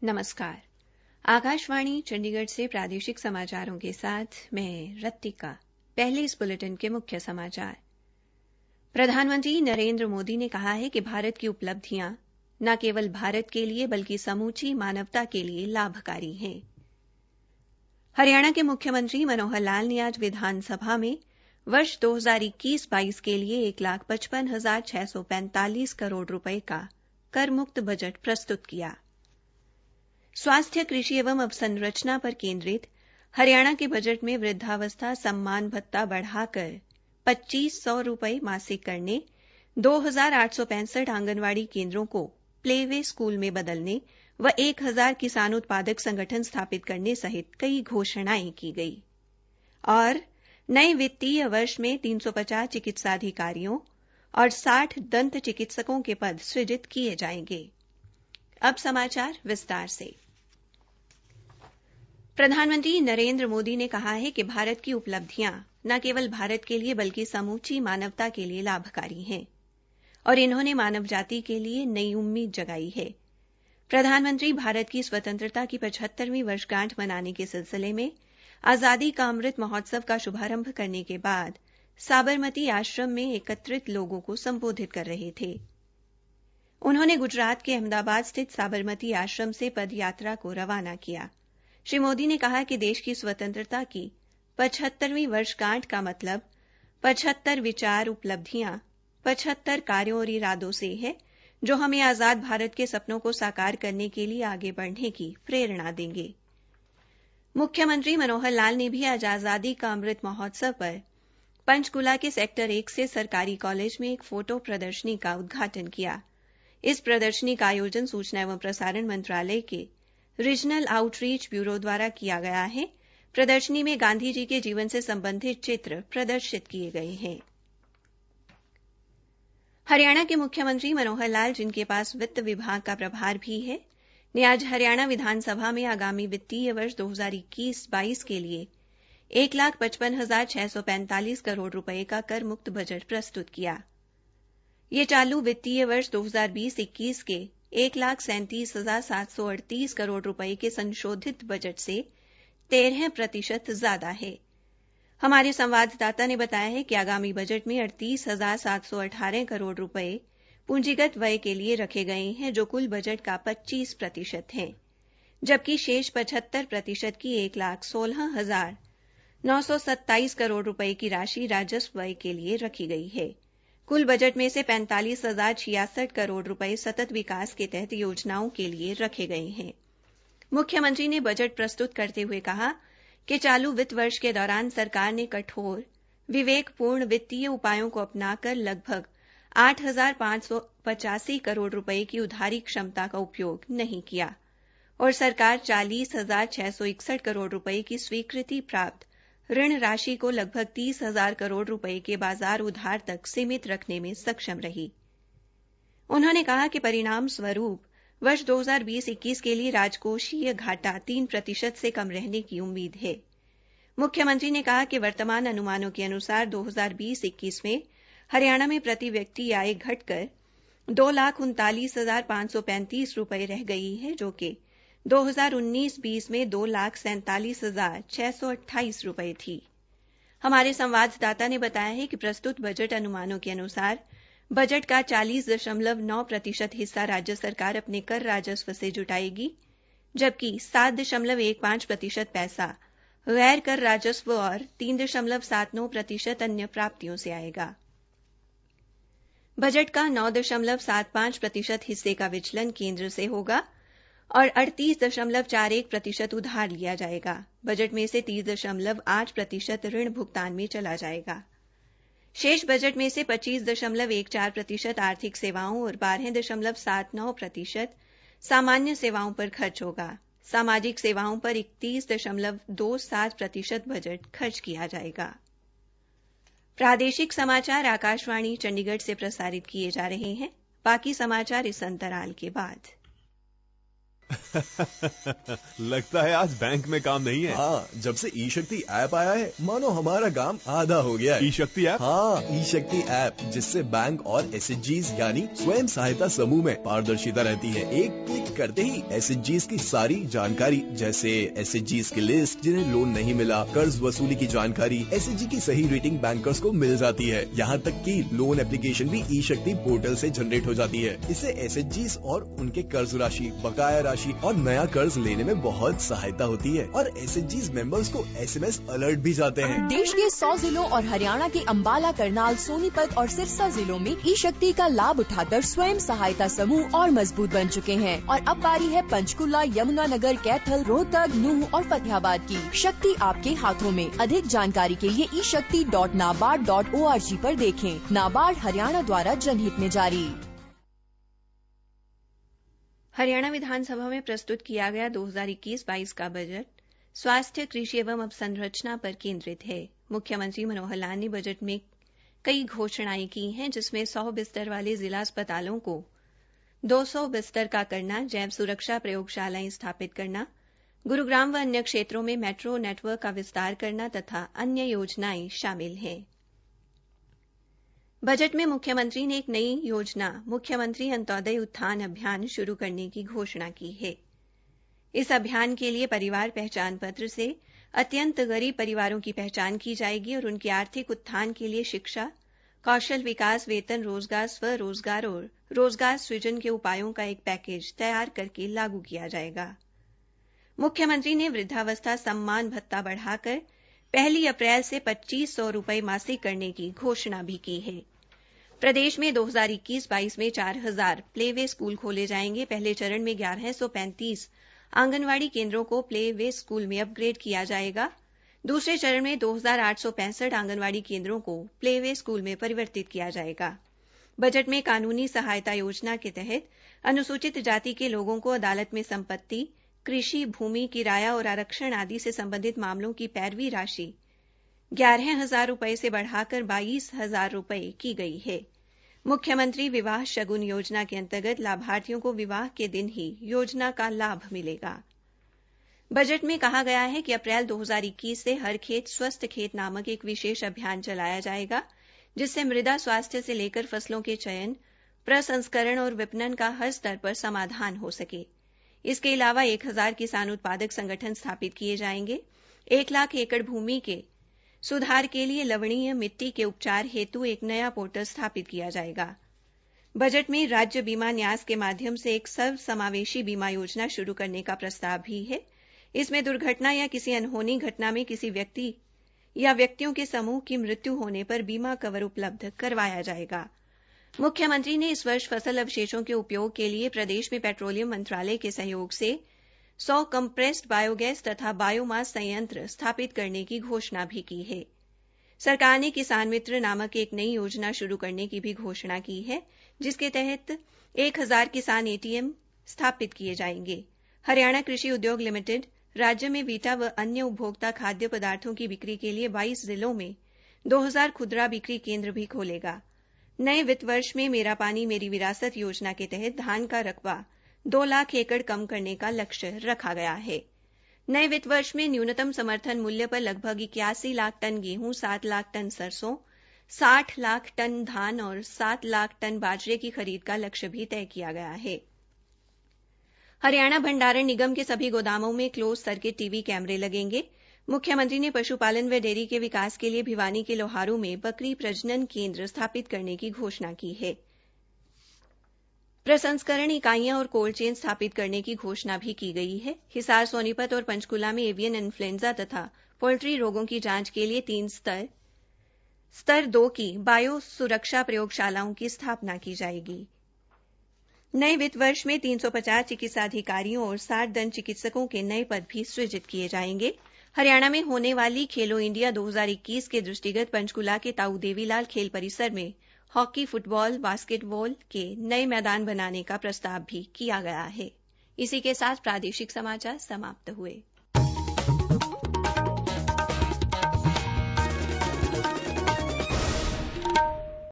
नमस्कार। आकाशवाणी चंडीगढ़ से प्रादेशिक समाचारों के साथ मैं रत्तिका। पहले इस बुलेटिन के मुख्य समाचार। प्रधानमंत्री नरेंद्र मोदी ने कहा है कि भारत की उपलब्धियां न केवल भारत के लिए बल्कि समूची मानवता के लिए लाभकारी हैं। हरियाणा के मुख्यमंत्री मनोहर लाल ने आज विधानसभा में वर्ष 2021-22 के लिए 1,55,645 करोड़ रुपए का कर मुक्त बजट प्रस्तुत किया। स्वास्थ्य, कृषि एवं अवसंरचना पर केंद्रित हरियाणा के बजट में वृद्धावस्था सम्मान भत्ता बढ़ाकर 2,500 रुपए मासिक करने, 2,865 आंगनवाड़ी केंद्रों को प्लेवे स्कूल में बदलने व 1,000 किसान उत्पादक संगठन स्थापित करने सहित कई घोषणाएं की गई। और नए वित्तीय वर्ष में 350 चिकित्सा अधिकारियों और 60 दंत चिकित्सकों के पद सृजित किए जाएंगे। अब समाचार विस्तार से। प्रधानमंत्री नरेंद्र मोदी ने कहा है कि भारत की उपलब्धियां न केवल भारत के लिए बल्कि समूची मानवता के लिए लाभकारी हैं और इन्होंने मानव जाति के लिए नई उम्मीद जगाई है। प्रधानमंत्री भारत की स्वतंत्रता की 75वीं वर्षगांठ मनाने के सिलसिले में आजादी का अमृत महोत्सव का शुभारंभ करने के बाद साबरमती आश्रम में एकत्रित लोगों को संबोधित कर रहे थे। उन्होंने गुजरात के अहमदाबाद स्थित साबरमती आश्रम से पदयात्रा को रवाना किया। श्री मोदी ने कहा कि देश की स्वतंत्रता की 75वीं वर्षगांठ का मतलब 75 विचार, उपलब्धियां, 75 कार्यों और इरादों से है, जो हमें आजाद भारत के सपनों को साकार करने के लिए आगे बढ़ने की प्रेरणा देंगे। मुख्यमंत्री मनोहर लाल ने भी आज आजादी का अमृत महोत्सव पर पंचकुला के सेक्टर 1 से सरकारी कॉलेज में एक फोटो प्रदर्शनी का उद्घाटन किया। इस प्रदर्शनी का आयोजन सूचना एवं प्रसारण मंत्रालय के रीजनल आउटरीच ब्यूरो द्वारा किया गया है। प्रदर्शनी में गांधी जी के जीवन से संबंधित चित्र प्रदर्शित किए गए हैं। हरियाणा के मुख्यमंत्री मनोहर लाल, जिनके पास वित्त विभाग का प्रभार भी है, ने आज हरियाणा विधानसभा में आगामी वित्तीय वर्ष 2021-22 के लिए 1,55,645 करोड़ रुपए का कर मुक्त बजट प्रस्तुत किया। यह चालू वित्तीय वर्ष 2020-21 के 1,37,738 करोड़ रुपए के संशोधित बजट से 13% ज्यादा है। हमारे संवाददाता ने बताया है कि आगामी बजट में 38,718 करोड़ रुपए पूंजीगत व्यय के लिए रखे गए हैं, जो कुल बजट का 25% है, जबकि शेष 75% की 1,16,927 करोड़ रुपए की राशि राजस्व व्यय के लिए रखी गई है। कुल बजट में से 45,066 करोड़ रुपए सतत विकास के तहत योजनाओं के लिए रखे गए हैं। मुख्यमंत्री ने बजट प्रस्तुत करते हुए कहा कि चालू वित्त वर्ष के दौरान सरकार ने कठोर, विवेकपूर्ण वित्तीय उपायों को अपनाकर लगभग 8,585 करोड़ रुपए की उधारी क्षमता का उपयोग नहीं किया और सरकार 40,661 करोड़ रुपए की स्वीकृति प्राप्त ऋण राशि को लगभग 30,000 करोड़ रुपए के बाजार उधार तक सीमित रखने में सक्षम रही। उन्होंने कहा कि परिणाम स्वरूप वर्ष 2020-21 के लिए राजकोषीय घाटा 3% से कम रहने की उम्मीद है। मुख्यमंत्री ने कहा कि वर्तमान अनुमानों के अनुसार 2020-21 में हरियाणा में प्रति व्यक्ति आय घटकर 2,39,535 रुपए रह गई है, जो कि 2019-20 में 2,47,628 रुपए थी। हमारे संवाददाता ने बताया है कि प्रस्तुत बजट अनुमानों के अनुसार बजट का 40.9% हिस्सा राज्य सरकार अपने कर राजस्व से जुटाएगी, जबकि 7.15% पैसा गैर कर राजस्व और 3.79% अन्य प्राप्तियों से आएगा। बजट का 9.75% हिस्से का विचलन केंद्र से होगा और 38.41% उधार लिया जाएगा। बजट में से 30.8% ऋण भुगतान में चला जाएगा। शेष बजट में से 25.14% आर्थिक सेवाओं और 12.79% सामान्य सेवाओं पर खर्च होगा। सामाजिक सेवाओं पर 31.27% बजट खर्च किया जाएगा। प्रादेशिक समाचार आकाशवाणी चंडीगढ़ से प्रसारित किए जा रहे हैं। बाकी समाचार इस अंतराल के बाद। लगता है आज बैंक में काम नहीं है। हाँ, जब से ई शक्ति ऐप आया है मानो हमारा काम आधा हो गया है। ई शक्ति ऐप? हाँ, ई शक्ति ऐप जिससे बैंक और एसएचजीज यानी स्वयं सहायता समूह में पारदर्शिता रहती है। एक क्लिक करते ही एसएचजीज की सारी जानकारी जैसे एसएचजीज की लिस्ट, जिन्हें लोन नहीं मिला, कर्ज वसूली की जानकारी, एसएचजी की सही रेटिंग बैंकर्स को मिल जाती है। यहाँ तक कि लोन एप्लीकेशन भी ई शक्ति पोर्टल से जनरेट हो जाती है। इससे एसएचजीज और उनके कर्ज राशि, बकाया राशि और नया कर्ज लेने में बहुत सहायता होती है और एसएचजीज मेंबर्स को एसएमएस अलर्ट भी जाते हैं। देश के 100 जिलों और हरियाणा के अंबाला, करनाल, सोनीपत और सिरसा जिलों में ई शक्ति का लाभ उठाकर स्वयं सहायता समूह और मजबूत बन चुके हैं और अब बारी है पंचकुला, यमुनानगर, कैथल, रोहतक, नूंह और फतेहाबाद की। शक्ति आपके हाथों में। अधिक जानकारी के लिए ishakti.nabard.org पर देखें। नाबार्ड हरियाणा द्वारा जनहित में जारी। हरियाणा विधानसभा में प्रस्तुत किया गया 2021-22 का बजट स्वास्थ्य, कृषि एवं अवसंरचना पर केंद्रित है। मुख्यमंत्री मनोहर लाल ने बजट में कई घोषणाएं की हैं, जिसमें 100 बिस्तर वाले जिला अस्पतालों को 200 बिस्तर का करना, जैव सुरक्षा प्रयोगशालाएं स्थापित करना, गुरुग्राम व अन्य क्षेत्रों में मेट्रो नेटवर्क का विस्तार करना तथा अन्य योजनाएं शामिल हैं। बजट में मुख्यमंत्री ने एक नई योजना मुख्यमंत्री अंत्योदय उत्थान अभियान शुरू करने की घोषणा की है। इस अभियान के लिए परिवार पहचान पत्र से अत्यंत गरीब परिवारों की पहचान की जाएगी और उनके आर्थिक उत्थान के लिए शिक्षा, कौशल विकास, वेतन, रोजगार, स्वरोजगार और रोजगार सृजन के उपायों का एक पैकेज तैयार करके लागू किया जाएगा। मुख्यमंत्री ने वृद्धावस्था सम्मान भत्ता बढ़ाकर 1 अप्रैल से 2500 रुपए मासिक करने की घोषणा भी की है। प्रदेश में 2021-22 में 4000 प्लेवे स्कूल खोले जाएंगे। पहले चरण में 1135 आंगनवाड़ी केंद्रों को प्लेवे स्कूल में अपग्रेड किया जाएगा। दूसरे चरण में 2865 आंगनवाड़ी केंद्रों को प्लेवे स्कूल में परिवर्तित किया जाएगा। बजट में कानूनी सहायता योजना के तहत अनुसूचित जाति के लोगों को अदालत में संपत्ति, कृषि, भूमि, किराया और आरक्षण आदि से संबंधित मामलों की पैरवी राशि 11,000 रुपए से बढ़ाकर 22,000 रुपए की गई है। मुख्यमंत्री विवाह शगुन योजना के अंतर्गत लाभार्थियों को विवाह के दिन ही योजना का लाभ मिलेगा। बजट में कहा गया है कि अप्रैल 2021 से हर खेत स्वस्थ खेत नामक एक विशेष अभियान चलाया जाएगा, जिससे मृदा स्वास्थ्य से लेकर फसलों के चयन, प्रसंस्करण और विपणन का हर स्तर पर समाधान हो सके। इसके अलावा 1000 किसान उत्पादक संगठन स्थापित किए जाएंगे। 1 लाख एकड़ भूमि के सुधार के लिए लवणीय मिट्टी के उपचार हेतु एक नया पोर्टल स्थापित किया जाएगा। बजट में राज्य बीमा न्यास के माध्यम से एक सर्वसमावेशी बीमा योजना शुरू करने का प्रस्ताव भी है। इसमें दुर्घटना या किसी अनहोनी घटना में किसी व्यक्ति या व्यक्तियों के समूह की मृत्यु होने पर बीमा कवर उपलब्ध करवाया जाएगा। मुख्यमंत्री ने इस वर्ष फसल अवशेषों के उपयोग के लिए प्रदेश में पेट्रोलियम मंत्रालय के सहयोग से 100 कंप्रेस्ड बायोगैस तथा बायोमास संयंत्र स्थापित करने की घोषणा भी की है। सरकार ने किसान मित्र नामक एक नई योजना शुरू करने की भी घोषणा की है, जिसके तहत 1000 किसान एटीएम स्थापित किए जाएंगे। हरियाणा कृषि उद्योग लिमिटेड राज्य में वीटा व अन्य उपभोक्ता खाद्य पदार्थों की बिक्री के लिए 22 जिलों में 2000 खुदरा बिक्री केंद्र भी खोलेगा। नए वित्त वर्ष में मेरा पानी मेरी विरासत योजना के तहत धान का रकबा 2 लाख एकड़ कम करने का लक्ष्य रखा गया है। नए वित्त वर्ष में न्यूनतम समर्थन मूल्य पर लगभग 81 लाख टन गेहूं, 7 लाख टन सरसों, 60 लाख टन धान और 7 लाख टन बाजरे की खरीद का लक्ष्य भी तय किया गया है। हरियाणा भंडारण निगम के सभी गोदामों में क्लोज सर्किट टीवी कैमरे लगेंगे। मुख्यमंत्री ने पशुपालन व डेयरी के विकास के लिए भिवानी के लोहारू में बकरी प्रजनन केंद्र स्थापित करने की घोषणा की है। प्रसंस्करण इकाइयां और कोल्ड चेन स्थापित करने की घोषणा भी की गई है। हिसार, सोनीपत और पंचकुला में एवियन इन्फ्लुएंजा तथा पोल्ट्री रोगों की जांच के लिए 3 स्तर 2 की बायो सुरक्षा प्रयोगशालाओं की स्थापना की जाएगी। नए वित्त वर्ष में 350 चिकित्सा अधिकारियों और 60 दंत चिकित्सकों के नए पद भी सृजित किए जाएंगे। हरियाणा में होने वाली खेलो इंडिया 2021 के दृष्टिगत पंचकुला के ताऊ देवीलाल खेल परिसर में हॉकी, फुटबॉल, बास्केटबॉल के नए मैदान बनाने का प्रस्ताव भी किया गया है। इसी के साथ प्रादेशिक समाचार समाप्त हुए।